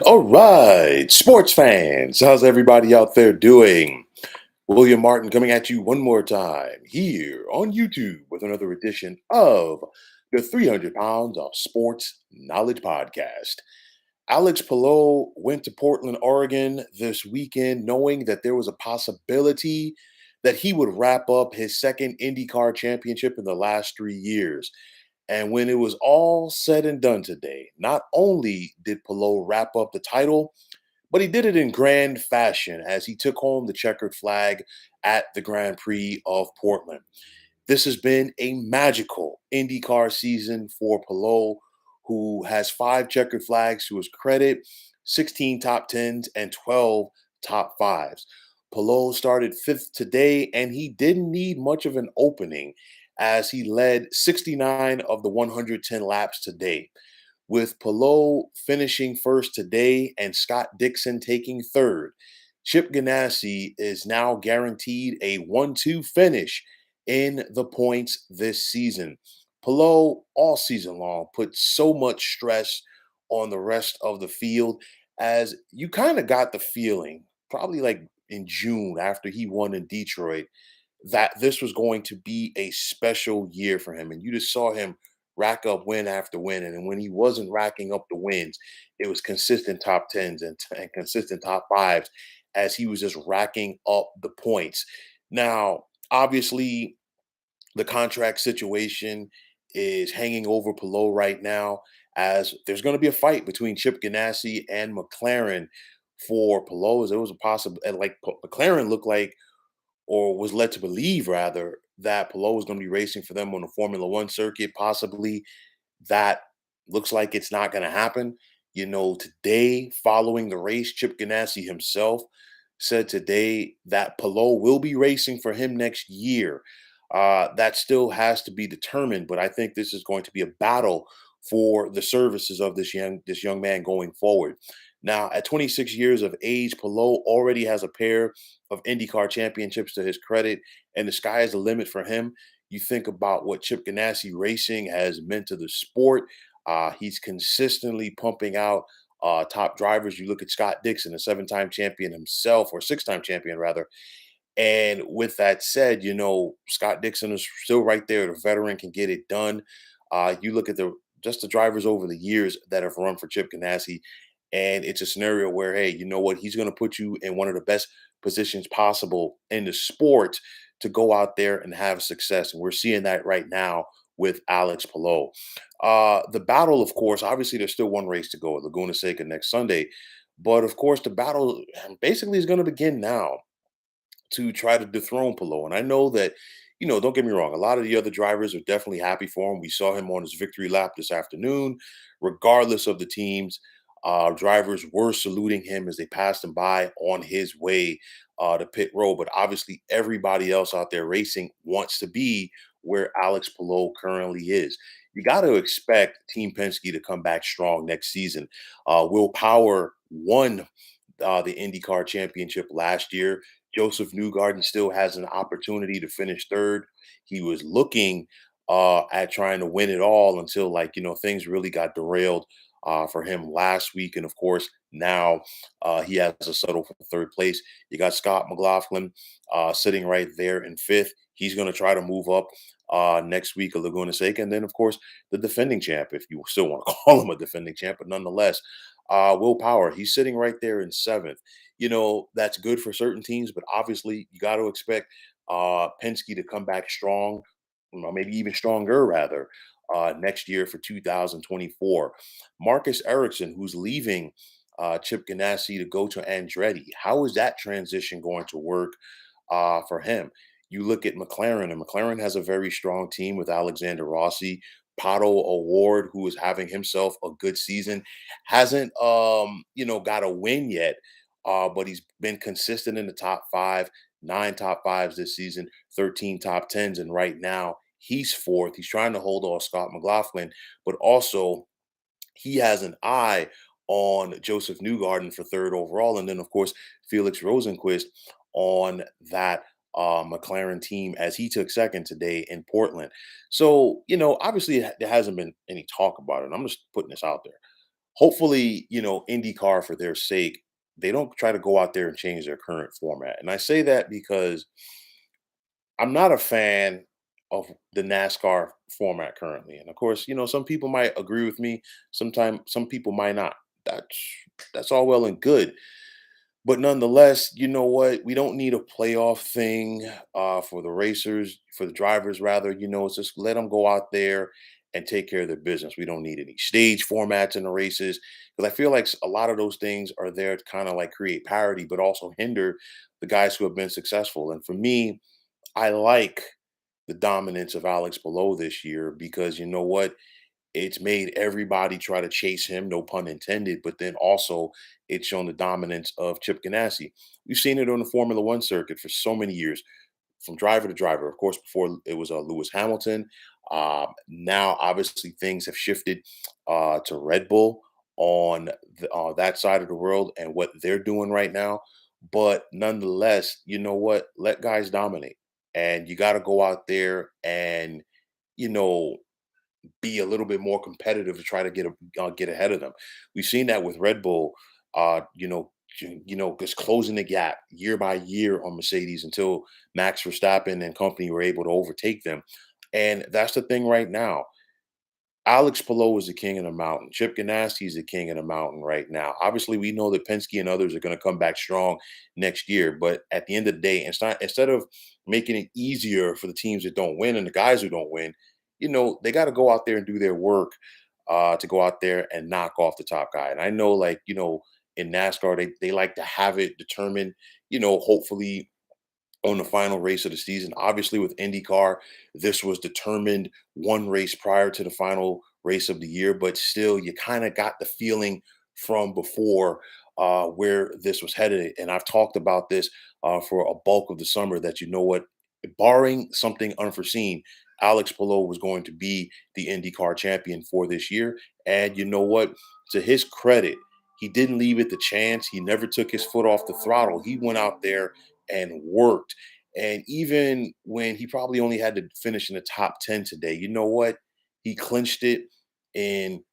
All right, sports fans, how's everybody out there doing? William Martin coming at you one more time here on YouTube with another edition of the 300 Pounds of Sports Knowledge Podcast. Alex Palou went to Portland, Oregon this weekend, knowing that there was a possibility that he would wrap up his second IndyCar championship in the last 3 years. And when it was all said and done today, not only did Palou wrap up the title, but he did it in grand fashion as he took home the checkered flag at the Grand Prix of Portland. This has been a magical IndyCar season for Palou, who has five checkered flags to his credit, 16 top tens, and 12 top fives. Palou started fifth today, and he didn't need much of an opening as he led 69 of the 110 laps today. With Palou finishing first today and Scott Dixon taking third, Chip Ganassi is now guaranteed a 1-2 finish in the points this season. Palou, all season long, put so much stress on the rest of the field as you kind of got the feeling, probably like in June after he won in Detroit, that this was going to be a special year for him. And you just saw him rack up win after win. And then when he wasn't racking up the wins, it was consistent top tens and consistent top fives as he was just racking up the points. Now, obviously, the contract situation is hanging over Palou right now, as there's going to be a fight between Chip Ganassi and McLaren for Palou. As there was a possible, and like McLaren looked like, or was led to believe rather, that Palou was going to be racing for them on the Formula One circuit. Possibly that looks like it's not going to happen. Today, following the race, Chip Ganassi himself said today that Palou will be racing for him next year. That still has to be determined, but I think this is going to be a battle for the services of this young man going forward. Now, at 26 years of age, Palou already has a pair of IndyCar championships to his credit, and the sky is the limit for him. You think about what Chip Ganassi Racing has meant to the sport. He's consistently pumping out top drivers. You look at Scott Dixon, a seven-time champion himself, or six-time champion rather. And with that said, Scott Dixon is still right there. The veteran can get it done. You look at the drivers over the years that have run for Chip Ganassi, and it's a scenario where, hey, you know what? He's going to put you in one of the best positions possible in the sport to go out there and have success. And we're seeing that right now with Alex Palou. The battle, of course, obviously there's still one race to go at Laguna Seca next Sunday. But of course, the battle basically is going to begin now to try to dethrone Palou. And I know that, don't get me wrong, a lot of the other drivers are definitely happy for him. We saw him on his victory lap this afternoon, regardless of the teams. Drivers were saluting him as they passed him by on his way to pit road. But obviously, everybody else out there racing wants to be where Alex Palou currently is. You got to expect Team Penske to come back strong next season. Will Power won the IndyCar Championship last year. Joseph Newgarden still has an opportunity to finish third. He was looking at trying to win it all until, things really got derailed for him last week. And of course, now he has to settle for third place. You got Scott McLaughlin sitting right there in fifth. He's going to try to move up next week at Laguna Seca. And then, of course, the defending champ, if you still want to call him a defending champ, but nonetheless, Will Power, he's sitting right there in seventh. That's good for certain teams, but obviously you got to expect Penske to come back strong, maybe even stronger rather, next year for 2024. Marcus Ericsson, who's leaving Chip Ganassi to go to Andretti, how is that transition going to work for him? You look at McLaren, and McLaren has a very strong team with Alexander Rossi. Pato Award, who is having himself a good season, hasn't got a win yet, but he's been consistent in the top five, nine top fives this season, 13 top tens, and right now he's fourth. He's trying to hold off Scott McLaughlin, but also he has an eye on Joseph Newgarden for third overall, and then of course Felix Rosenquist on that McLaren team as he took second today in Portland. So obviously there hasn't been any talk about it. I'm just putting this out there. hopefully, IndyCar for their sake, they don't try to go out there and change their current format. And I say that because I'm not a fan of the NASCAR format currently. And of course, some people might agree with me. Sometimes some people might not. That's that's all well and good. But nonetheless, you know what? We don't need a playoff thing for the racers, for the drivers, rather. It's just let them go out there and take care of their business. We don't need any stage formats in the races because I feel like a lot of those things are there to kind of like create parity, but also hinder the guys who have been successful. And for me, I like the dominance of Alex Palou this year because you know what? It's made everybody try to chase him, no pun intended, but then also it's shown the dominance of Chip Ganassi. We've seen it on the Formula One circuit for so many years, from driver to driver. Of course, before it was Lewis Hamilton. Now, obviously, things have shifted to Red Bull on that side of the world and what they're doing right now. But nonetheless, you know what? Let guys dominate. And you got to go out there and, you know, be a little bit more competitive to try to get ahead of them. We've seen that with Red Bull, just closing the gap year by year on Mercedes until Max Verstappen and company were able to overtake them. And that's the thing right now. Alex Palou is the king of the mountain. Chip Ganassi is the king of the mountain right now. Obviously, we know that Penske and others are going to come back strong next year. But at the end of the day, instead of making it easier for the teams that don't win and the guys who don't win, they got to go out there and do their work to go out there and knock off the top guy. And I know, like, in NASCAR, they like to have it determined, hopefully on the final race of the season. Obviously, with IndyCar, this was determined one race prior to the final race of the year, but still, you kind of got the feeling from before where this was headed. And I've talked about this for a bulk of the summer that you know what, barring something unforeseen, Alex Palou was going to be the IndyCar champion for this year. And you know what? To his credit, he didn't leave it to chance. He never took his foot off the throttle. He went out there and worked. And even when he probably only had to finish in the top 10 today, you know what? He clinched it in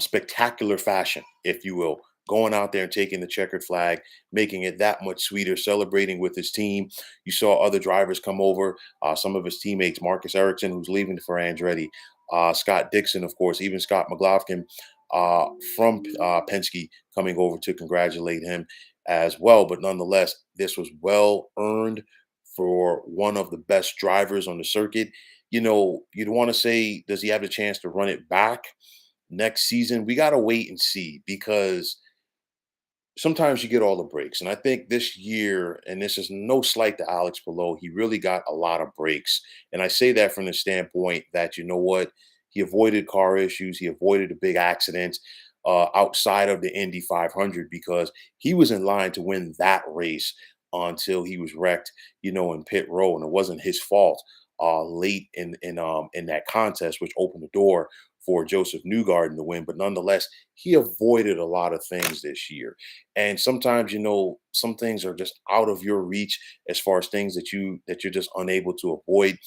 spectacular fashion, if you will, going out there and taking the checkered flag, making it that much sweeter, celebrating with his team. You saw other drivers come over, some of his teammates, Marcus Ericsson, who's leaving for Andretti, Scott Dixon, of course, even Scott McLaughlin from Penske coming over to congratulate him as well. But nonetheless, this was well earned for one of the best drivers on the circuit. You'd want to say, does he have the chance to run it back next season? We got to wait and see because sometimes you get all the breaks. And I think this year, and this is no slight to Alex Palou, he really got a lot of breaks. And I say that from the standpoint that, you know what, he avoided car issues, he avoided the big accidents outside of the Indy 500 because he was in line to win that race until he was wrecked, in pit row, and it wasn't his fault. Late in that contest, which opened the door for Joseph Newgarden to win, but nonetheless, he avoided a lot of things this year. And sometimes, some things are just out of your reach as far as things that you're just unable to avoid.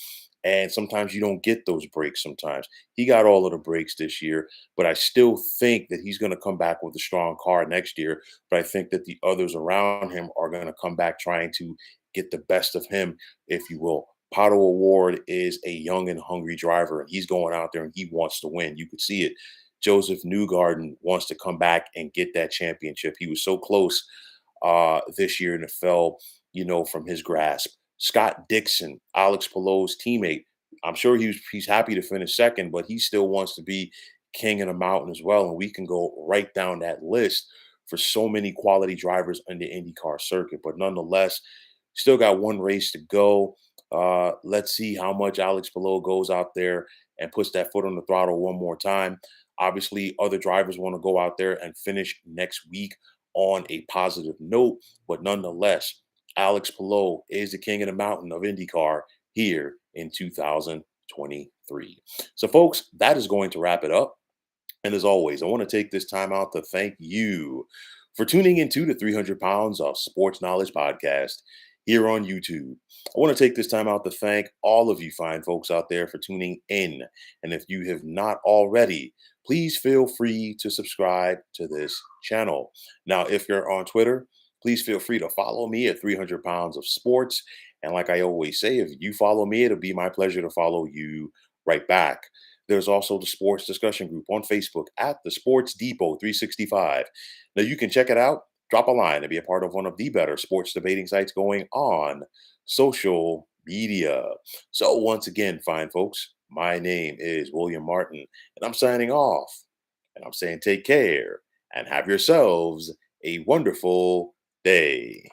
And sometimes you don't get those breaks sometimes. He got all of the breaks this year, but I still think that he's going to come back with a strong car next year. But I think that the others around him are going to come back trying to get the best of him, if you will. Pato Award is a young and hungry driver, and he's going out there and he wants to win. You could see it. Joseph Newgarden wants to come back and get that championship. He was so close this year and it fell, from his grasp. Scott Dixon, Alex Palou's teammate. I'm sure he's happy to finish second, but he still wants to be king of the mountain as well. And we can go right down that list for so many quality drivers on the IndyCar circuit. But nonetheless, still got one race to go. Let's see how much Alex Palou goes out there and puts that foot on the throttle one more time. Obviously, other drivers want to go out there and finish next week on a positive note. But nonetheless, Alex Palou is the king of the mountain of IndyCar here in 2023. So, folks, that is going to wrap it up. And as always, I want to take this time out to thank you for tuning into the 300 Pounds of Sports Knowledge podcast. here on YouTube. I want to take this time out to thank all of you fine folks out there for tuning in. And if you have not already, please feel free to subscribe to this channel. Now, if you're on Twitter, please feel free to follow me at 300 pounds of sports. And like I always say, if you follow me, it'll be my pleasure to follow you right back. There's also the sports discussion group on Facebook at the Sports Depot 365. Now you can check it out, drop a line, and be a part of one of the better sports debating sites going on social media. So once again, fine folks, my name is William Martin, and I'm signing off. And I'm saying take care and have yourselves a wonderful day.